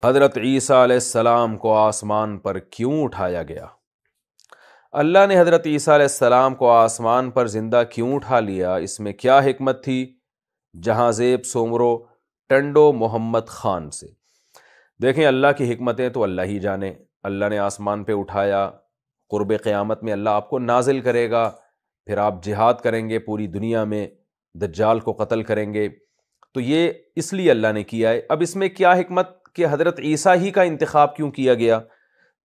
حضرت عیسیٰ علیہ السلام کو آسمان پر کیوں اٹھایا گیا؟ اللہ نے حضرت عیسیٰ علیہ السلام کو آسمان پر زندہ کیوں اٹھا لیا؟ اس میں کیا حکمت تھی؟ جہاں زیب سومرو ٹنڈو محمد خان سے دیکھیں، اللہ کی حکمتیں تو اللہ ہی جانے۔ اللہ نے آسمان پہ اٹھایا، قرب قیامت میں اللہ آپ کو نازل کرے گا، پھر آپ جہاد کریں گے پوری دنیا میں، دجال کو قتل کریں گے، تو یہ اس لیے اللہ نے کیا ہے۔ اب اس میں کیا حکمت کہ حضرت عیسیٰ ہی کا انتخاب کیوں کیا گیا؟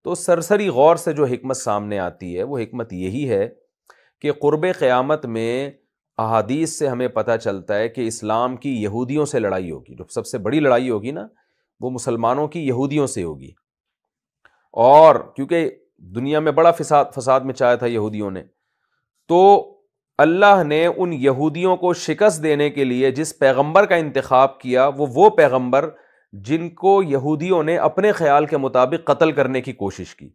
تو سرسری غور سے جو حکمت سامنے آتی ہے وہ حکمت یہی ہے کہ قرب قیامت میں احادیث سے ہمیں پتہ چلتا ہے کہ اسلام کی یہودیوں سے لڑائی ہوگی۔ جو سب سے بڑی لڑائی ہوگی نا، وہ مسلمانوں کی یہودیوں سے ہوگی، اور کیونکہ دنیا میں بڑا فساد مچایا تھا یہودیوں نے، تو اللہ نے ان یہودیوں کو شکست دینے کے لیے جس پیغمبر کا انتخاب کیا وہ پیغمبر جن کو یہودیوں نے اپنے خیال کے مطابق قتل کرنے کی کوشش کی۔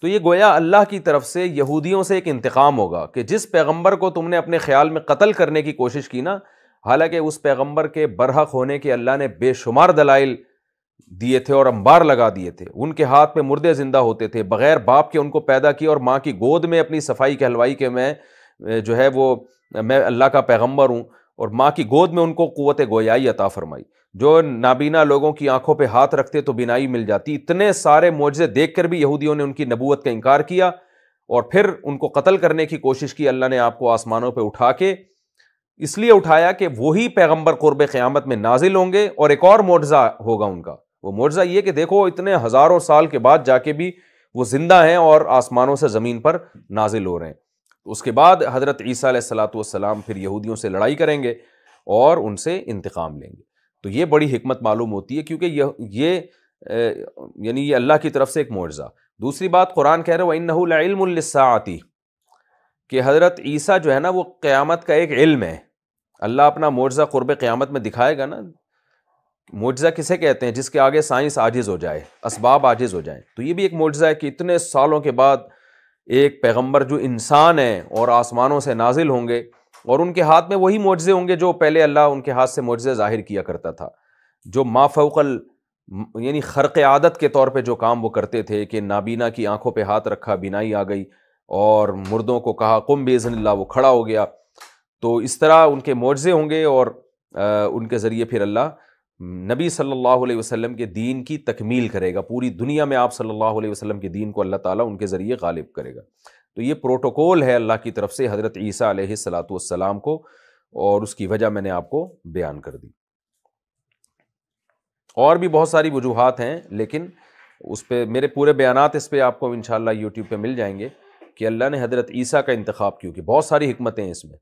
تو یہ گویا اللہ کی طرف سے یہودیوں سے ایک انتقام ہوگا کہ جس پیغمبر کو تم نے اپنے خیال میں قتل کرنے کی کوشش کی نا، حالانکہ اس پیغمبر کے برحق ہونے کے اللہ نے بے شمار دلائل دیے تھے اور انبار لگا دیے تھے، ان کے ہاتھ میں مردے زندہ ہوتے تھے، بغیر باپ کے ان کو پیدا کیا، اور ماں کی گود میں اپنی صفائی کہلوائی کہ میں اللہ کا پیغمبر ہوں، اور ماں کی گود میں ان کو قوت گویائی عطا فرمائی۔ جو نابینا لوگوں کی آنکھوں پہ ہاتھ رکھتے تو بینائی مل جاتی۔ اتنے سارے معجزے دیکھ کر بھی یہودیوں نے ان کی نبوت کا انکار کیا اور پھر ان کو قتل کرنے کی کوشش کی۔ اللہ نے آپ کو آسمانوں پہ اٹھا کے اس لیے اٹھایا کہ وہی پیغمبر قرب قیامت میں نازل ہوں گے، اور ایک اور معجزہ ہوگا ان کا۔ وہ معجزہ یہ کہ دیکھو اتنے ہزاروں سال کے بعد جا کے بھی وہ زندہ ہیں اور آسمانوں سے زمین پر نازل ہو رہے ہیں۔ اس کے بعد حضرت عیسیٰ علیہ السلام پھر یہودیوں سے لڑائی کریں گے اور ان سے انتقام لیں گے۔ تو یہ بڑی حکمت معلوم ہوتی ہے، کیونکہ یہ یعنی یہ اللہ کی طرف سے ایک معجزہ۔ دوسری بات، قرآن کہہ رہے وَإِنَّهُ لَعِلْمٌ لِلسَّاعَةِ کہ حضرت عیسیٰ جو ہے نا وہ قیامت کا ایک علم ہے۔ اللہ اپنا معجزہ قرب قیامت میں دکھائے گا نا۔ معجزہ کسے کہتے ہیں؟ جس کے آگے سائنس عاجز ہو جائے، اسباب عاجز ہو جائیں۔ تو یہ بھی ایک معجزہ ہے کہ اتنے سالوں کے بعد ایک پیغمبر جو انسان ہیں اور آسمانوں سے نازل ہوں گے، اور ان کے ہاتھ میں وہی معجزے ہوں گے جو پہلے اللہ ان کے ہاتھ سے معجزے ظاہر کیا کرتا تھا، جو ما فوق یعنی خرق عادت کے طور پہ جو کام وہ کرتے تھے کہ نابینا کی آنکھوں پہ ہاتھ رکھا، بینائی آ گئی، اور مردوں کو کہا قم باذن اللہ، وہ کھڑا ہو گیا۔ تو اس طرح ان کے معجزے ہوں گے، اور ان کے ذریعے پھر اللہ نبی صلی اللہ علیہ وسلم کے دین کی تکمیل کرے گا۔ پوری دنیا میں آپ صلی اللہ علیہ وسلم کے دین کو اللہ تعالیٰ ان کے ذریعے غالب کرے گا۔ تو یہ پروٹوکول ہے اللہ کی طرف سے حضرت عیسیٰ علیہ السلام کو، اور اس کی وجہ میں نے آپ کو بیان کر دی۔ اور بھی بہت ساری وجوہات ہیں، لیکن اس پہ میرے پورے بیانات اس پہ آپ کو انشاءاللہ یوٹیوب پہ مل جائیں گے کہ اللہ نے حضرت عیسیٰ کا انتخاب کیوں کیا۔ بہت ساری حکمتیں ہیں اس میں۔